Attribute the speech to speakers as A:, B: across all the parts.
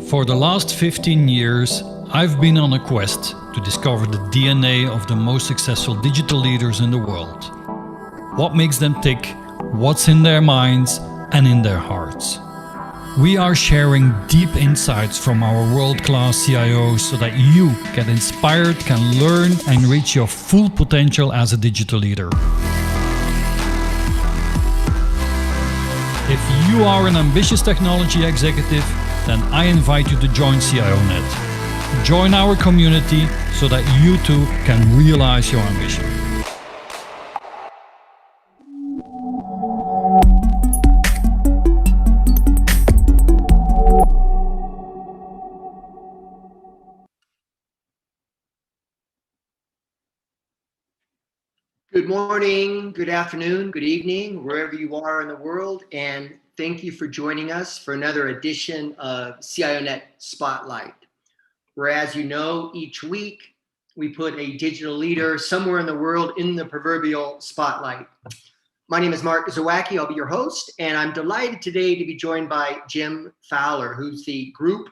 A: For the last 15 years, I've been on a quest to discover the DNA of the most successful digital leaders in the world. What makes them tick, what's in their minds and in their hearts. We are sharing deep insights from our world-class CIOs so that you get inspired, can learn and reach your full potential as a digital leader. If you are an ambitious technology executive, then I invite you to join CIONET. Join our community so that you too can realize your ambition.
B: Good morning, good afternoon, good evening, wherever you are in the world, and thank you for joining us for another edition of CIONET Spotlight, where, as you know, each week we put a digital leader somewhere in the world in the proverbial spotlight. My name is Mark Zawacki, I'll be your host, and I'm delighted today to be joined by Jim Fowler, who's the group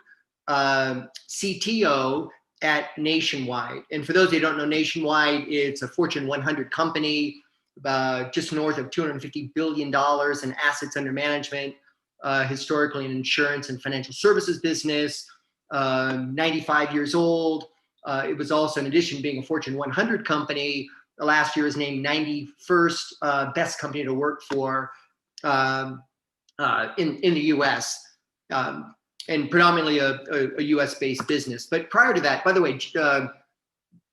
B: CTO at Nationwide. And for those who don't know, Nationwide, it's a Fortune 100 company, just north of $250 billion in assets under management, historically in insurance and financial services business, 95 years old. It was also, in addition to being a Fortune 100 company, last year was named 91st best company to work for in the US. And predominantly a US-based business. But prior to that, by the way,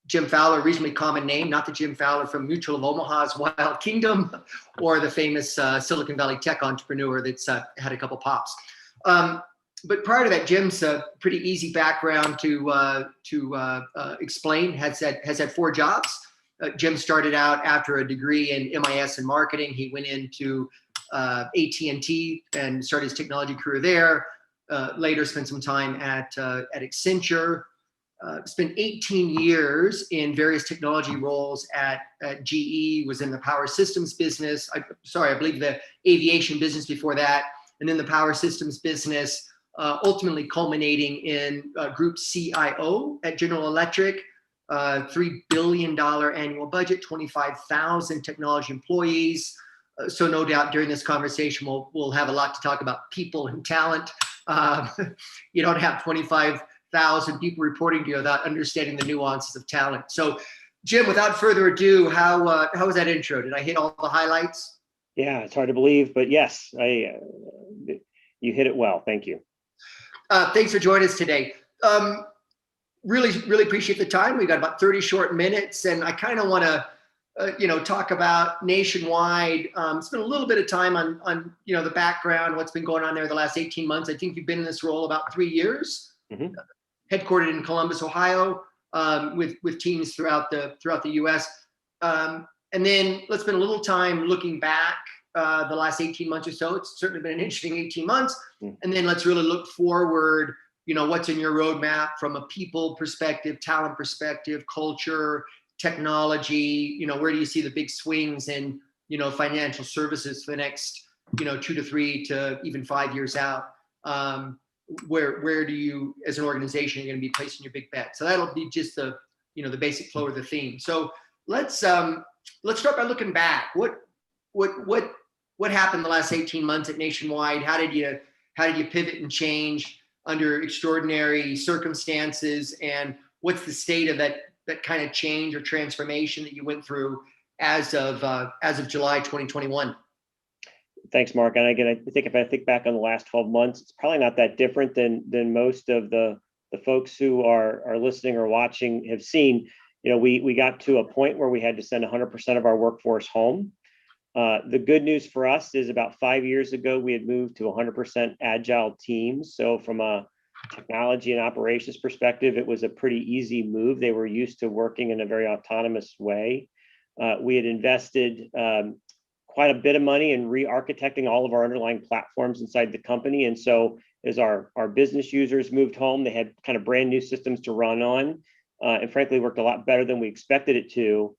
B: Jim Fowler, reasonably common name, not the Jim Fowler from Mutual of Omaha's Wild Kingdom, or the famous Silicon Valley tech entrepreneur that's had a couple pops. But prior to that, Jim's a pretty easy background to explain. Has had 4 jobs. Jim started out after a degree in MIS and marketing. He went into AT&T and started his technology career there. Later spent some time at Accenture, spent 18 years in various technology roles at GE, was in the power systems business. I believe the aviation business before that, and then the power systems business, ultimately culminating in group CIO at General Electric, $3 billion annual budget, 25,000 technology employees. So no doubt during this conversation, we'll have a lot to talk about people and talent. You don't have 25,000 people reporting to you without understanding the nuances of talent. So, Jim, without further ado, how was that intro? Did I hit all the highlights?
C: Yeah, it's hard to believe, but yes, you hit it well. Thank you.
B: Thanks for joining us today. Really appreciate the time. We've got about 30 short minutes, and I kind of want to talk about Nationwide. Spend a little bit of time on the background, what's been going on there the last 18 months. I think you've been in this role about 3 years, headquartered in Columbus, Ohio, with teams throughout the U.S. And then let's spend a little time looking back the last 18 months or so. It's certainly been an interesting 18 months. And then let's really look forward, what's in your roadmap from a people perspective, talent perspective, culture, technology, where do you see the big swings in, financial services for the next, 2 to 3 to even 5 years out? Where do you, as an organization, you're going to be placing your big bet? So that'll be just the, the basic flow of the theme. So let's start by looking back. What happened the last 18 months at Nationwide? How did you pivot and change under extraordinary circumstances? And what's the state of that kind of change or transformation that you went through as of July 2021?
C: Thanks, Mark. And again, I think if I think back on the last 12 months, it's probably not that different than most of the folks who are listening or watching have seen. We got to a point where we had to send 100% of our workforce home. The good news for us is about 5 years ago, we had moved to 100% agile teams. So from a technology and operations perspective, it was a pretty easy move. They were used to working in a very autonomous way. We had invested quite a bit of money in re-architecting all of our underlying platforms inside the company. And so as our business users moved home, they had kind of brand new systems to run on, and frankly, worked a lot better than we expected it to.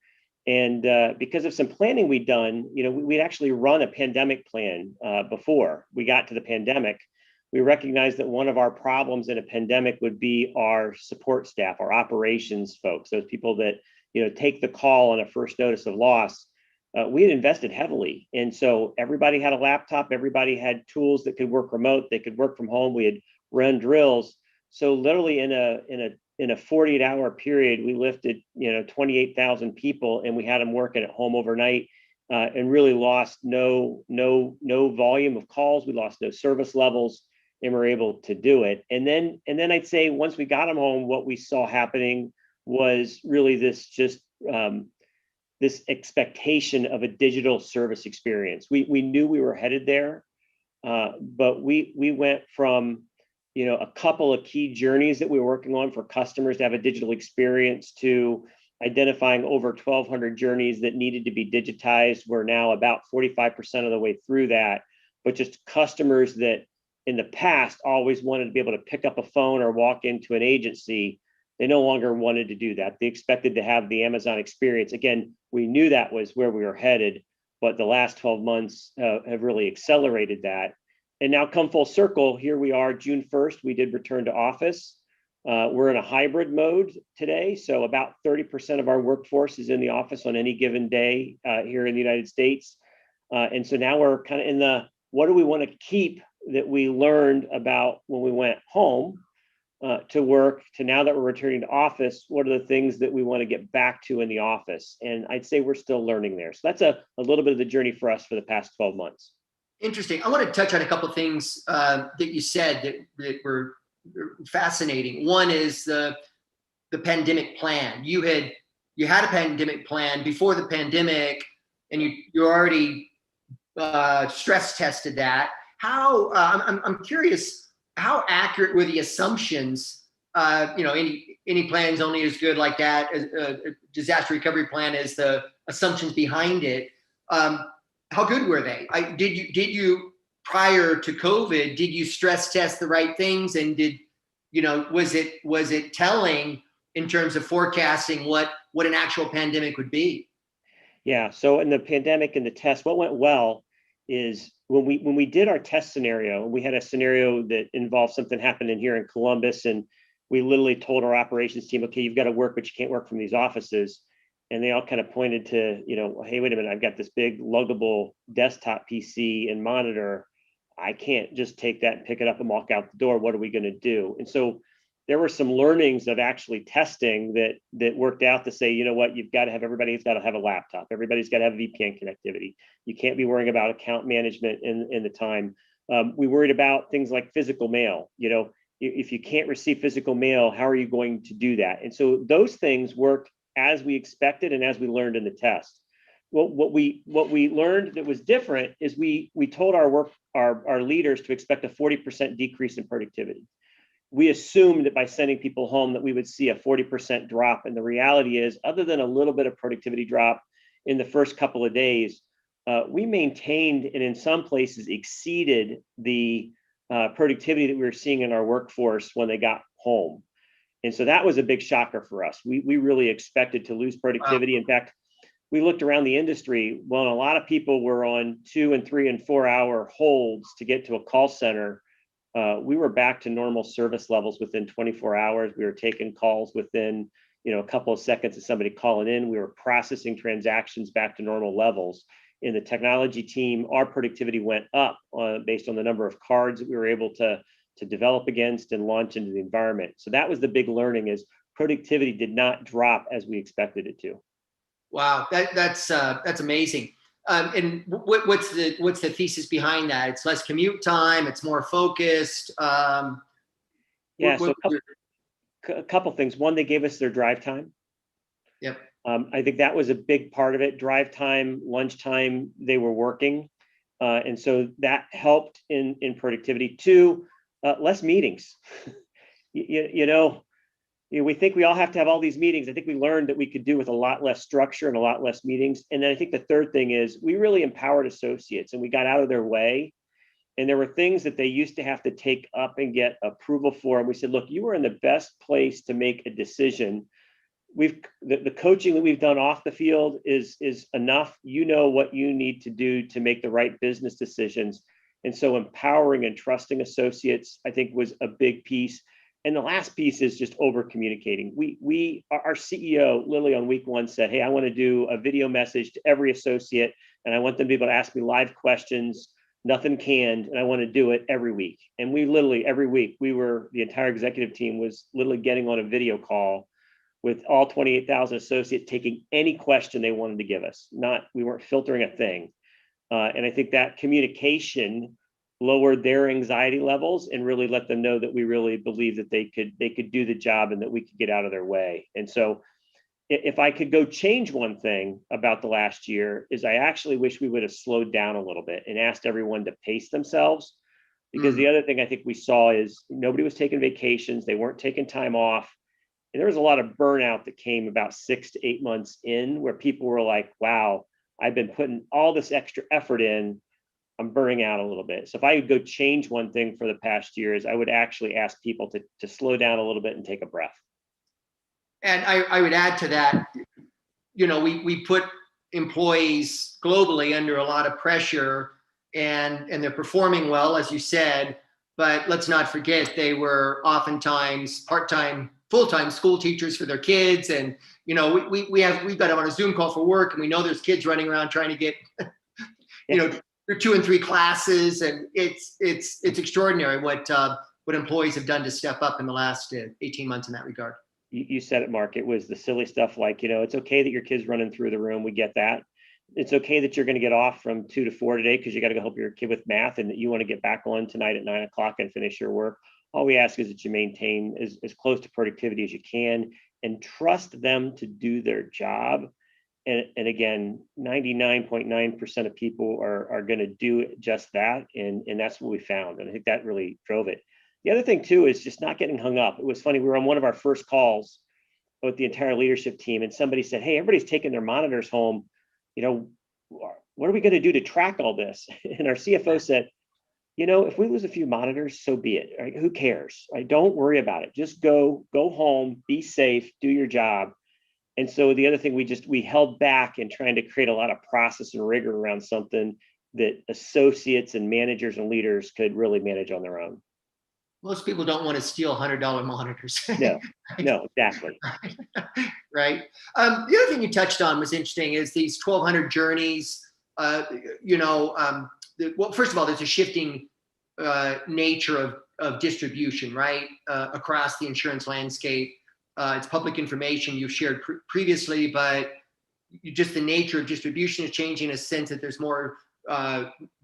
C: And because of some planning we'd done, we'd actually run a pandemic plan before we got to the pandemic. we recognized that one of our problems in a pandemic would be our support staff, our operations folks, those people that, take the call on a first notice of loss. We had invested heavily. And so everybody had a laptop, everybody had tools that could work remote, they could work from home. We had run drills. So literally in a 48-hour period, we lifted, 28,000 people, and we had them working at home overnight, and really lost no volume of calls. We lost no service levels, and we're able to do it. And then I'd say once we got them home, what we saw happening was really this expectation of a digital service experience. We knew we were headed there, but we went from a couple of key journeys that we were working on for customers to have a digital experience to identifying over 1,200 journeys that needed to be digitized. We're now about 45% of the way through that, but just customers that in the past always wanted to be able to pick up a phone or walk into an agency, they no longer wanted to do that. They expected to have the Amazon experience. Again, we knew that was where we were headed, but the last 12 months have really accelerated that. And now come full circle, here we are, June 1st, we did return to office. We're in a hybrid mode today. So about 30% of our workforce is in the office on any given day here in the United States. And so now we're kind of in the, what do we want to keep that we learned about when we went home to work, to now that we're returning to office, what are the things that we want to get back to in the office? And I'd say we're still learning there. So that's a little bit of the journey for us for the past 12 months.
B: Interesting. I want to touch on a couple of things that you said that were fascinating. One is the pandemic plan. You had a pandemic plan before the pandemic, and you already stress tested that. How I'm curious, how accurate were the assumptions? Any plan's only as good like that as a disaster recovery plan as the assumptions behind it. How good were they? Did you prior to COVID, did you stress test the right things? And was it telling in terms of forecasting what an actual pandemic would be?
C: Yeah. So in the pandemic and the test, what went well is when we did our test scenario, we had a scenario that involved something happening here in Columbus, and we literally told our operations team, okay, you've got to work, but you can't work from these offices. And they all kind of pointed to, hey, wait a minute, I've got this big luggable desktop PC and monitor. I can't just take that and pick it up and walk out the door. What are we going to do? And so there were some learnings of actually testing that worked out to say, you know what, everybody's got to have a laptop. Everybody's got to have VPN connectivity. You can't be worrying about account management in the time. We worried about things like physical mail. If you can't receive physical mail, how are you going to do that? And so those things worked as we expected and as we learned in the test. Well, what we learned that was different is we told our leaders to expect a 40% decrease in productivity. We assumed that by sending people home that we would see a 40% drop. And the reality is, other than a little bit of productivity drop in the first couple of days, we maintained and in some places exceeded the productivity that we were seeing in our workforce when they got home. And so that was a big shocker for us. We really expected to lose productivity. Wow. In fact, we looked around the industry. Well, a lot of people were on 2 and 3 and 4 hour holds to get to a call center. We were back to normal service levels within 24 hours. We were taking calls within, a couple of seconds of somebody calling in. We were processing transactions back to normal levels. In the technology team, our productivity went up based on the number of cards that we were able to develop against and launch into the environment. So that was the big learning, is productivity did not drop as we expected it to.
B: Wow, that's amazing. And what's the thesis behind that? It's less commute time. It's more focused.
C: So a couple things. One, they gave us their drive time.
B: Yep.
C: I think that was a big part of it. Drive time, lunchtime, they were working, and so that helped in productivity. 2, less meetings. We think we all have to have all these meetings. I think we learned that we could do with a lot less structure and a lot less meetings. And then I think the third thing is we really empowered associates, and we got out of their way. And there were things that they used to have to take up and get approval for. And we said, look, you are in the best place to make a decision. The coaching that we've done off the field is enough. You know what you need to do to make the right business decisions. And so empowering and trusting associates, I think, was a big piece. And the last piece is just over communicating. Our CEO literally on week 1 said, hey, I want to do a video message to every associate, and I want them to be able to ask me live questions, nothing canned, and I want to do it every week. And we literally every week, the entire executive team was literally getting on a video call with all 28,000 associates, taking any question they wanted to give us. We weren't filtering a thing. And I think that communication lowered their anxiety levels and really let them know that we really believe that they could do the job and that we could get out of their way. And so if I could go change one thing about the last year, is I actually wish we would have slowed down a little bit and asked everyone to pace themselves. Because the other thing I think we saw is nobody was taking vacations, they weren't taking time off. And there was a lot of burnout that came about 6 to 8 months in, where people were like, wow, I've been putting all this extra effort in, I'm burning out a little bit. So if I could go change one thing for the past years, I would actually ask people to slow down a little bit and take a breath.
B: And I would add to that, we put employees globally under a lot of pressure, and they're performing well, as you said, but let's not forget they were oftentimes part-time, full-time school teachers for their kids. And, we've got them on a Zoom call for work, and we know there's kids running around trying to get, through 2 and 3 classes. And it's extraordinary what employees have done to step up in the last 18 months in that regard.
C: You said it, Mark. It was the silly stuff like, it's okay that your kid's running through the room. We get that. It's okay that you're going to get off from 2 to 4 today because you got to go help your kid with math, and that you want to get back on tonight at 9 o'clock and finish your work. All we ask is that you maintain as close to productivity as you can and trust them to do their job. And again, 99.9% of people are going to do just that. And that's what we found. And I think that really drove it. The other thing too is just not getting hung up. It was funny. We were on one of our first calls with the entire leadership team, and somebody said, hey, everybody's taking their monitors home. What are we going to do to track all this? And our CFO said, if we lose a few monitors, so be it. Right? Who cares? Right? Don't worry about it. Just go home, be safe, do your job. And so the other thing, we held back in trying to create a lot of process and rigor around something that associates and managers and leaders could really manage on their own.
B: Most people don't want to steal $100 monitors.
C: No, exactly.
B: Right. The other thing you touched on was interesting is these 1,200 journeys. Well, first of all, there's a shifting nature of distribution, right, across the insurance landscape. It's public information you've shared previously, but just the nature of distribution is changing in a sense that there's more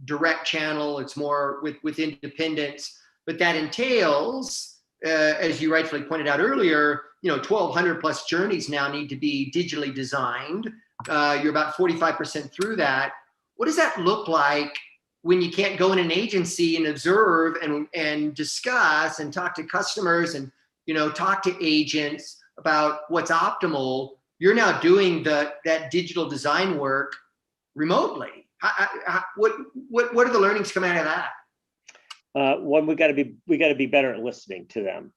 B: direct channel. It's more with independents. But that entails, as you rightfully pointed out earlier, 1,200 plus journeys now need to be digitally designed. You're about 45% through that. What does that look like when you can't go in an agency and observe and discuss and talk to customers and talk to agents about what's optimal? You're now doing that digital design work remotely. What are the learnings coming out of that?
C: One, we got to be better at listening to them.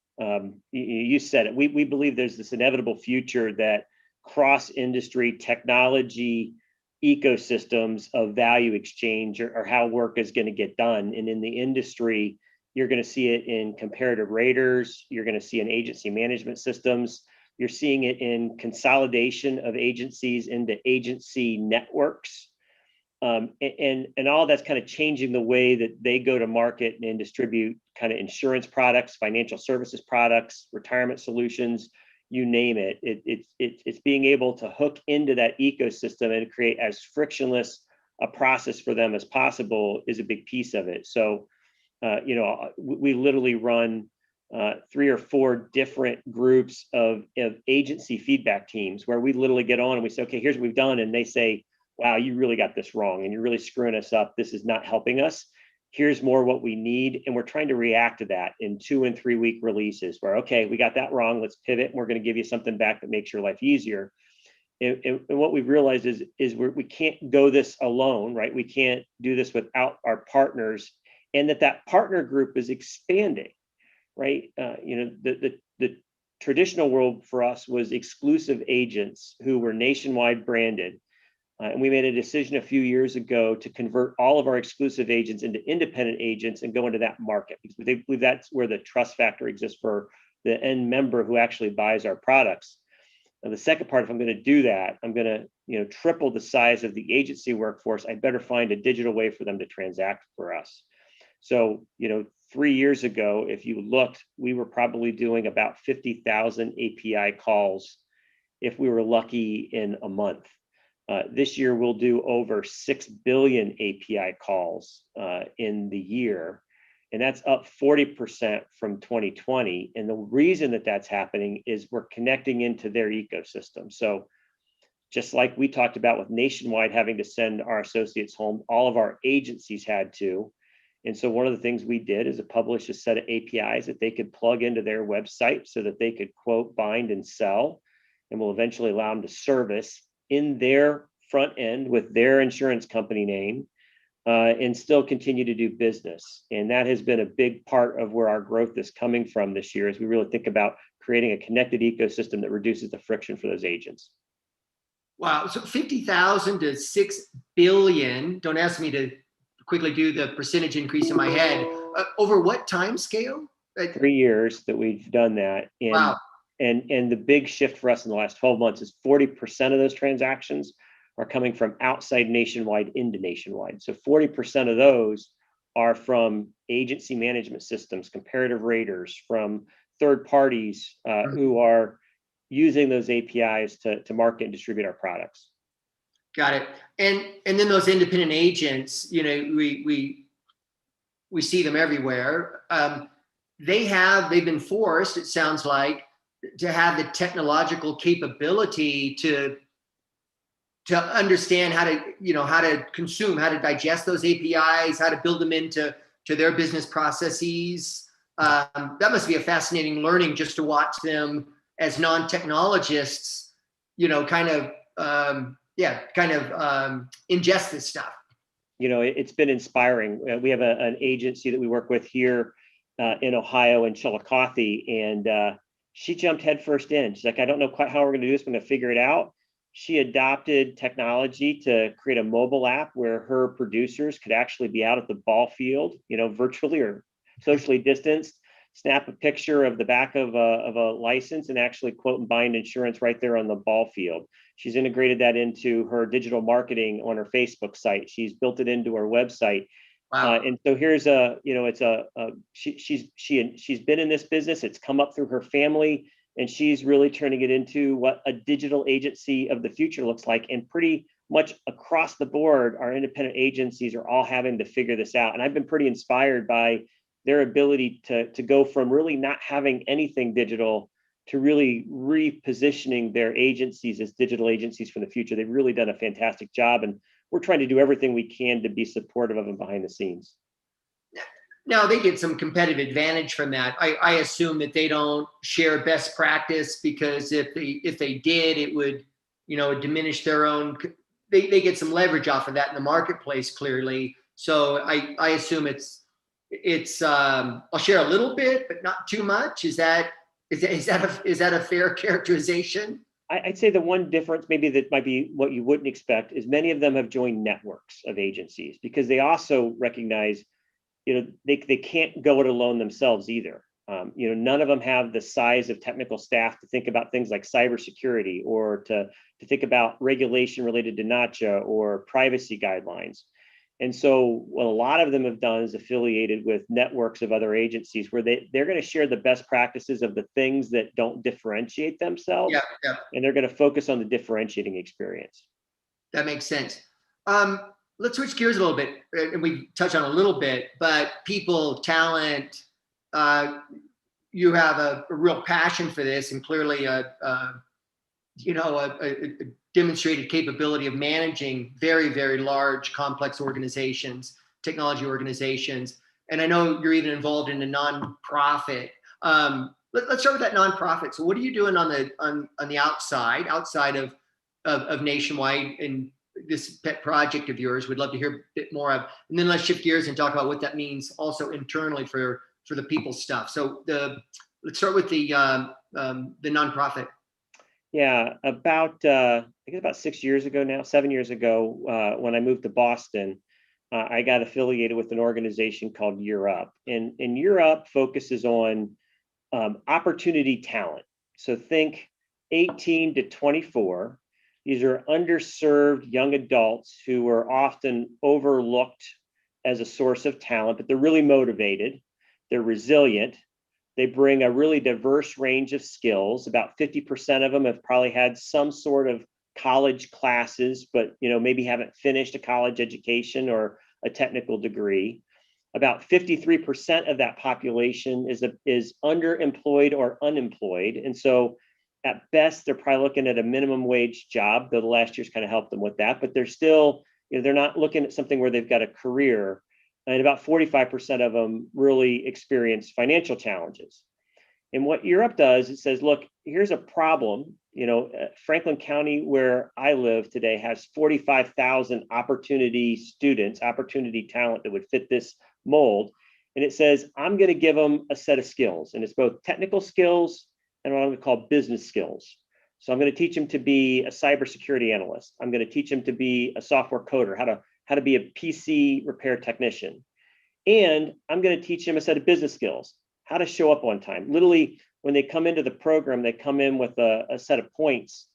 C: You said it. We believe there's this inevitable future that cross-industry technology ecosystems of value exchange or how work is going to get done. And in the industry, you're going to see it in comparative raters. You're going to see in agency management systems. You're seeing it in consolidation of agencies into agency networks. And all that's kind of changing the way that they go to market and distribute kind of insurance products, financial services products, retirement solutions, you name it. It's being able to hook into that ecosystem and create as frictionless a process for them as possible is a big piece of it. So, we literally run 3 or 4 different groups of agency feedback teams where we literally get on and we say, okay, here's what we've done. And they say, wow, you really got this wrong and you're really screwing us up. This is not helping us. Here's more what we need. And we're trying to react to that in 2 and 3 week releases where, okay, we got that wrong. Let's pivot. And we're going to give you something back that makes your life easier. And what we've realized is we can't go this alone, right? We can't do this without our partners, and that partner group is expanding, right? The traditional world for us was exclusive agents who were nationwide branded. And we made a decision a few years ago to convert all of our exclusive agents into independent agents and go into that market, because we believe that's where the trust factor exists for the end member who actually buys our products. And the second part, if I'm going to do that, I'm going to triple the size of the agency workforce. I better find a digital way for them to transact for us. So 3 years ago, if you looked, we were probably doing about 50,000 API calls if we were lucky in a month. This year, we'll do over 6 billion API calls in the year, and that's up 40% from 2020. And the reason that that's happening is we're connecting into their ecosystem. So just like we talked about with Nationwide having to send our associates home, all of our agencies had to. And so one of the things we did is to publish a set of APIs that they could plug into their website so that they could quote, bind, and sell, and will eventually allow them to service in their front end with their insurance company name and still continue to do business. And that has been a big part of where our growth is coming from this year, as we really think about creating a connected ecosystem that reduces the friction for those agents.
B: Wow, so 50,000 to 6 billion, don't ask me to quickly do the percentage increase in my head, over what time scale?
C: 3 years that we've done that. And
B: wow.
C: And the big shift for us in the last 12 months is 40% of those transactions are coming from outside Nationwide into Nationwide. So 40% of those are from agency management systems, comparative raters, from third parties who are using those APIs to market and distribute our products.
B: Got it. And then those independent agents, we see them everywhere. They've been forced, it sounds like, to have the technological capability to understand how to consume, how to digest those APIs, how to build them into their business processes. That must be a fascinating learning just to watch them as non-technologists, ingest this stuff.
C: It's been inspiring. We have an agency that we work with here in Ohio, in Chillicothe, and she jumped headfirst in. She's like, I don't know quite how we're going to do this. I'm going to figure it out. She adopted technology to create a mobile app where her producers could actually be out at the ball field, virtually or socially distanced, snap a picture of the back of a license and actually quote and bind insurance right there on the ball field. She's integrated that into her digital marketing on her Facebook site. She's built it into her website. Wow. And so here's she's been in this business. It's come up through her family, and she's really turning it into what a digital agency of the future looks like. And pretty much across the board, our independent agencies are all having to figure this out. And I've been pretty inspired by their ability to go from really not having anything digital to really repositioning their agencies as digital agencies for the future. They've really done a fantastic job, and we're trying to do everything we can to be supportive of them behind the scenes.
B: Now, they get some competitive advantage from that. I assume that they don't share best practice, because if they did, it would, diminish their own. They get some leverage off of that in the marketplace, clearly. So I assume it's I'll share a little bit, but not too much. Is that a fair characterization?
C: I'd say the one difference, maybe that might be what you wouldn't expect, is many of them have joined networks of agencies, because they also recognize, they can't go it alone themselves either. None of them have the size of technical staff to think about things like cybersecurity, or to think about regulation related to NACHA or privacy guidelines. And so what a lot of them have done is affiliated with networks of other agencies where they're going to share the best practices of the things that don't differentiate themselves. Yeah. And they're going to focus on the differentiating experience.
B: That makes sense. Let's switch gears a little bit, and we touched on a little bit, but people, talent, you have a real passion for this, and clearly a demonstrated capability of managing very, very large, complex organizations, technology organizations. And I know you're even involved in a nonprofit. Let's start with that nonprofit. So what are you doing on the outside of Nationwide and this pet project of yours? We'd love to hear a bit more of. And then let's shift gears and talk about what that means also internally for the people stuff. So let's start with the nonprofit.
C: Yeah, I think about 6 years ago now, 7 years ago, when I moved to Boston, I got affiliated with an organization called Europe, and Europe focuses on opportunity talent. So think 18 to 24. These are underserved young adults who are often overlooked as a source of talent, but they're really motivated, they're resilient, they bring a really diverse range of skills. About 50% of them have probably had some sort of college classes, but maybe haven't finished a college education or a technical degree. About 53% of that population is underemployed or unemployed. And so at best, they're probably looking at a minimum wage job, though the last year's kind of helped them with that, but they're still, they're not looking at something where they've got a career. And about 45% of them really experience financial challenges. And what Europe does, it says, look, here's a problem. Franklin County, where I live today, has 45,000 opportunity students, opportunity talent that would fit this mold. And it says, I'm going to give them a set of skills. And it's both technical skills and what I'm going to call business skills. So I'm going to teach them to be a cybersecurity analyst. I'm going to teach them to be a software coder, how to be a PC repair technician. And I'm going to teach them a set of business skills, how to show up on time. Literally, when they come into the program, they come in with a set of points.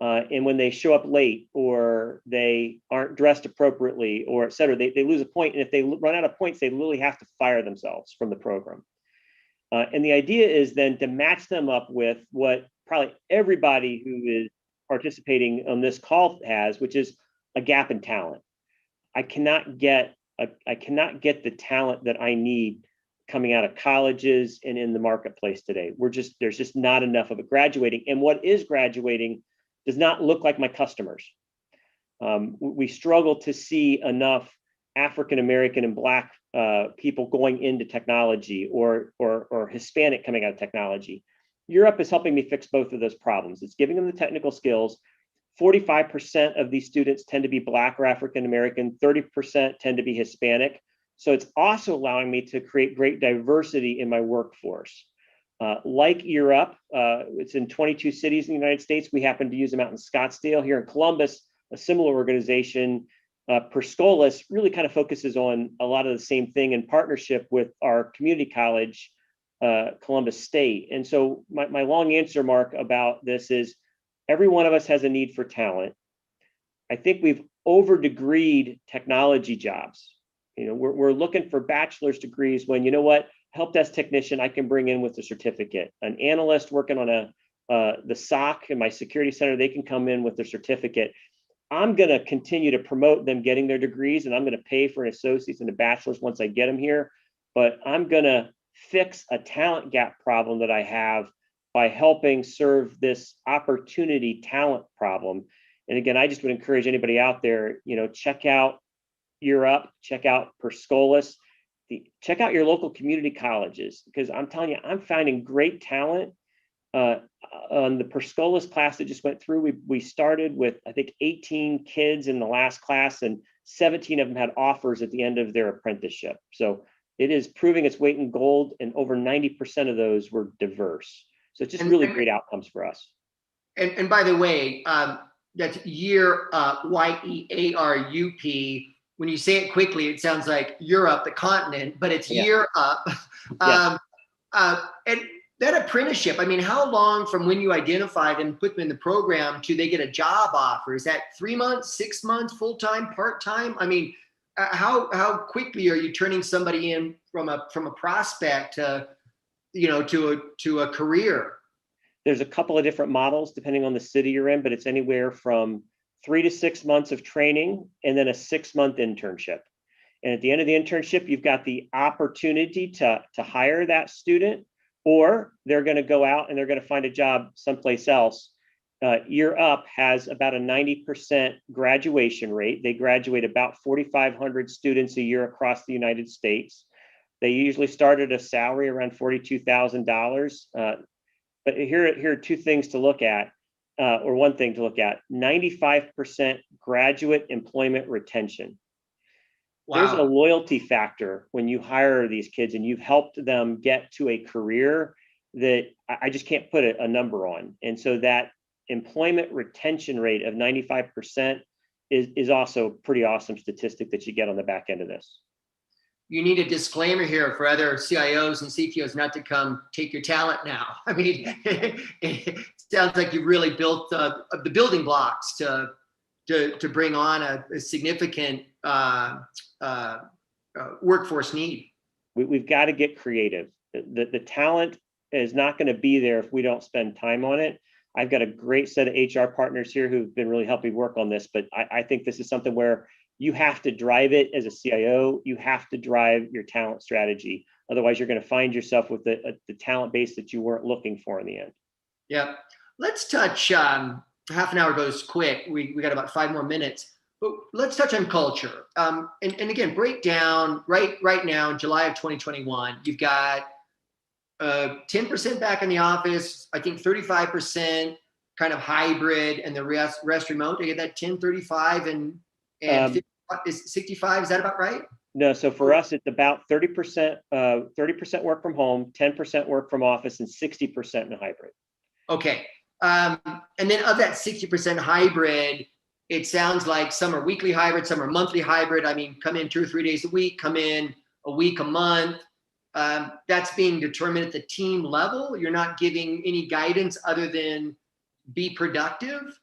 C: And when they show up late or they aren't dressed appropriately or et cetera, they lose a point. And if they run out of points, they literally have to fire themselves from the program. And the idea is then to match them up with what probably everybody who is participating on this call has, which is a gap in talent. I cannot get the talent that I need coming out of colleges and in the marketplace today. There's just not enough of it graduating. And what is graduating does not look like my customers. We struggle to see enough African-American and Black people going into technology or Hispanic coming out of technology. Europe is helping me fix both of those problems. It's giving them the technical skills. 45% of these students tend to be Black or African-American, 30% tend to be Hispanic. So it's also allowing me to create great diversity in my workforce. Like Europe, it's in 22 cities in the United States. We happen to use them out in Scottsdale. Here in Columbus, a similar organization, Perscolis, really kind of focuses on a lot of the same thing in partnership with our community college, Columbus State. And so my long answer, Mark, about this is every one of us has a need for talent. I think we've over-degreed technology jobs. We're looking for bachelor's degrees when, help desk technician, I can bring in with a certificate. An analyst working on the SOC in my security center, they can come in with their certificate. I'm going to continue to promote them getting their degrees, and I'm going to pay for an associate's and a bachelor's once I get them here. But I'm going to fix a talent gap problem that I have by helping serve this opportunity talent problem. And again, I just would encourage anybody out there, check out Europe, check out Perscolis, check out your local community colleges, because I'm telling you, I'm finding great talent. On the Perscolis class that just went through, we started with, I think, 18 kids in the last class, and 17 of them had offers at the end of their apprenticeship. So it is proving its weight in gold, and over 90% of those were diverse. So it's just really great outcomes for us.
B: And by the way, that's year, YEARUP. When you say it quickly, it sounds like Europe, the continent, but it's year up. And that apprenticeship, how long from when you identify them, put them in the program, to they get a job offer? Is that 3 months, 6 months, full-time, part-time? How quickly are you turning somebody in from a prospect to a career?
C: There's a couple of different models depending on the city you're in, but it's anywhere from 3 to 6 months of training and then a 6-month internship. And at the end of the internship, you've got the opportunity to hire that student, or they're going to go out and they're going to find a job someplace else. Year Up has about a 90% graduation rate. They graduate about 4,500 students a year across the United States. They usually start at a salary around $42,000. But here are two things to look at, or one thing to look at: 95% graduate employment retention. Wow. There's a loyalty factor when you hire these kids and you've helped them get to a career that I just can't put a number on. And so that employment retention rate of 95% is also a pretty awesome statistic that you get on the back end of this.
B: You need a disclaimer here for other CIOs and CTOs not to come take your talent now. I mean, it sounds like you've really built the building blocks to bring on a significant workforce need.
C: We've got to get creative. The talent is not going to be there if we don't spend time on it. I've got a great set of HR partners here who've been really helping work on this, but I think this is something where you have to drive it as a CIO. You have to drive your talent strategy. Otherwise, you're going to find yourself with the talent base that you weren't looking for in the end.
B: Yeah. Let's touch, half an hour goes quick. We got about 5 more minutes, but let's touch on culture. And again, break down right now in July of 2021, you've got 10% back in the office, I think 35% kind of hybrid, and the rest remote. I get that 10, 35, and 50, is 65. Is that about right?
C: No. So for us, it's about 30% work from home, 10% work from office, and 60% in hybrid.
B: Okay. And then of that 60% hybrid, it sounds like some are weekly hybrid, some are monthly hybrid. I mean, come in 2 or 3 days a week, come in a week, a month. That's being determined at the team level. You're not giving any guidance other than be productive.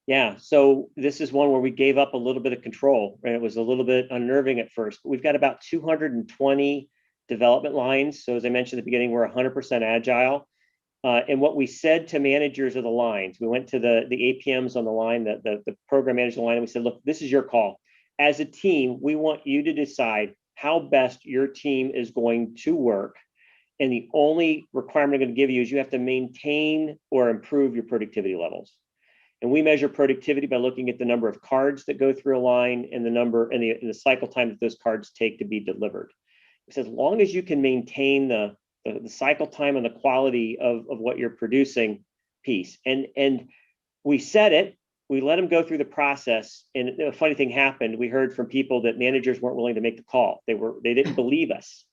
C: Yeah, so this is one where we gave up a little bit of control, and it was a little bit unnerving at first. But we've got about 220 development lines. So as I mentioned at the beginning, we're 100% agile. And what we said to managers of the lines, we went to the APMs on the line, the program manager on the line, and we said, look, this is your call. As a team, we want you to decide how best your team is going to work. And the only requirement I'm going to give you is you have to maintain or improve your productivity levels. And we measure productivity by looking at the number of cards that go through a line and the number and the cycle time that those cards take to be delivered. It says, as long as you can maintain the cycle time and the quality of what you're producing piece. And we said it, we let them go through the process. And a funny thing happened. We heard from people that managers weren't willing to make the call. They didn't believe us.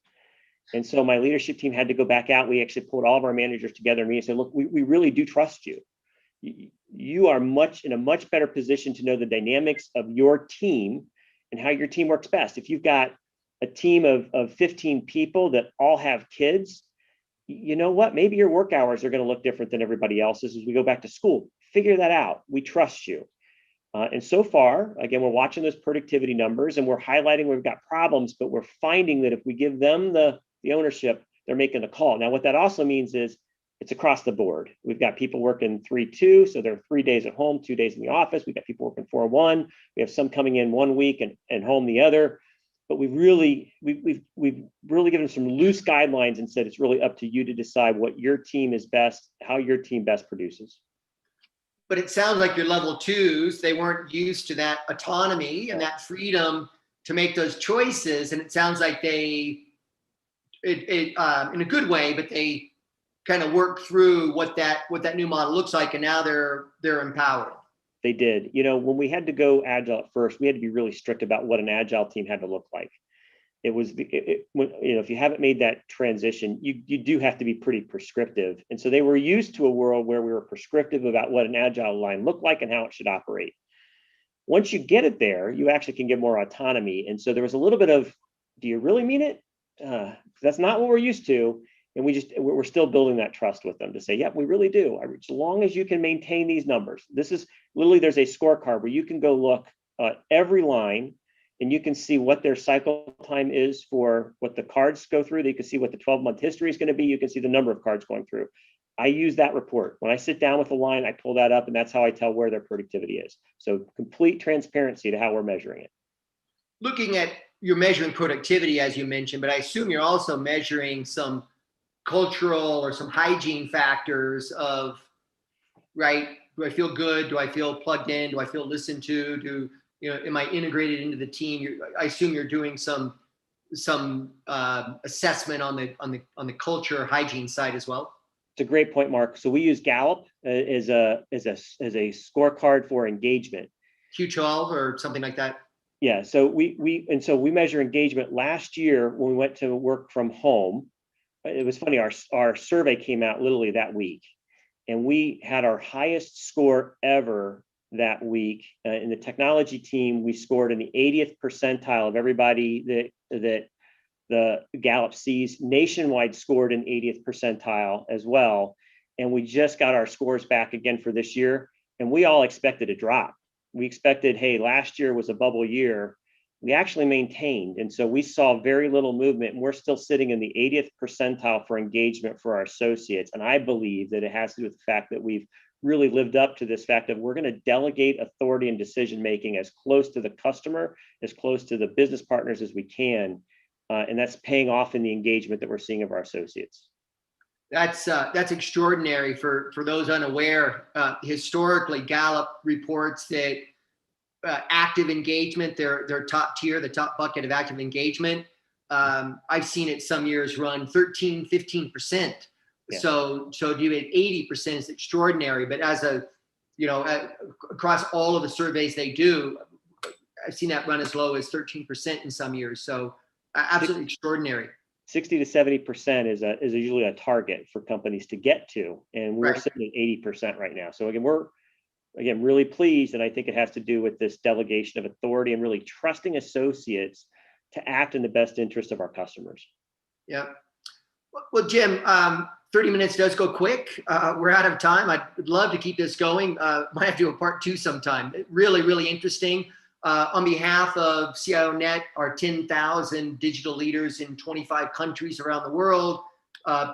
C: And so my leadership team had to go back out. We actually pulled all of our managers together and we said, look, we really do trust you. You are in a much better position to know the dynamics of your team and how your team works best. If you've got a team of 15 people that all have kids, you know what? Maybe your work hours are going to look different than everybody else's as we go back to school. Figure that out. We trust you. And so far, again, we're watching those productivity numbers and we're highlighting where we've got problems, but we're finding that if we give them the ownership, they're making the call. Now, what that also means is it's across the board. We've got people working 3-2, so they're 3 days at home, 2 days in the office. We've got people working 4-1. We have some coming in 1 week and home the other. But we've really given some loose guidelines and said it's really up to you to decide what your team is best, how your team best produces.
B: But it sounds like your level 2s, they weren't used to that autonomy and that freedom to make those choices. And it sounds like they, in a good way, but they kind of work through what that new model looks like, and now they're empowered.
C: They did. You know, when we had to go agile at first, we had to be really strict about what an agile team had to look like. It was if you haven't made that transition, you do have to be pretty prescriptive. And so they were used to a world where we were prescriptive about what an agile line looked like and how it should operate. Once you get it there, you actually can get more autonomy. And so there was a little bit of, do you really mean it? That's not what we're used to. And we're still building that trust with them to say, yeah, we really do. As long as you can maintain these numbers. This is literally, there's a scorecard where you can go look at every line and you can see what their cycle time is for what the cards go through. You can see what the 12-month history is going to be. You can see the number of cards going through. I use that report. When I sit down with a line, I pull that up, and that's how I tell where their productivity is. So complete transparency to how we're measuring it.
B: Looking at, you're measuring productivity, as you mentioned, but I assume you're also measuring some cultural or some hygiene factors of, right? Do I feel good? Do I feel plugged in? Do I feel listened to? Am I integrated into the team? I assume you're doing some assessment on the culture hygiene side as well.
C: It's a great point, Mark. So we use Gallup as a scorecard for engagement.
B: Q12 or something like that.
C: Yeah. So we measure engagement. Last year when we went to work from home, it was funny. Our survey came out literally that week, and we had our highest score ever that week. In the technology team, we scored in the 80th percentile of everybody that the Gallup sees. Nationwide scored in 80th percentile as well. And we just got our scores back again for this year. And we all expected a drop. We expected, hey, last year was a bubble year. We actually maintained. And so we saw very little movement, and we're still sitting in the 80th percentile for engagement for our associates. And I believe that it has to do with the fact that we've really lived up to this fact that we're going to delegate authority and decision-making as close to the customer, as close to the business partners as we can. And that's paying off in the engagement that we're seeing of our associates.
B: That's extraordinary. For those unaware, historically, Gallup reports that active engagement, their top tier, the top bucket of active engagement, I've seen it some years run 13, 15%. Yeah. So to do it 80% is extraordinary. But as across all of the surveys they do, I've seen that run as low as 13% in some years. So absolutely extraordinary. 60 to
C: 70% is usually a target for companies to get to, and we're sitting at 80% right now. So again, we're really pleased, and I think it has to do with this delegation of authority and really trusting associates to act in the best interest of our customers.
B: Yeah. Well, Jim, 30 minutes does go quick. We're out of time. I'd love to keep this going. Might have to do a part 2 sometime. Really, really interesting. On behalf of CIONET, our 10,000 digital leaders in 25 countries around the world,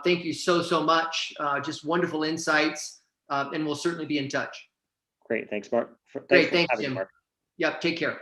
B: thank you so much. Just wonderful insights, and we'll certainly be in touch.
C: Great. Thanks, Mark.
B: Great. Thanks, Jim. Mark. Yep. Take care.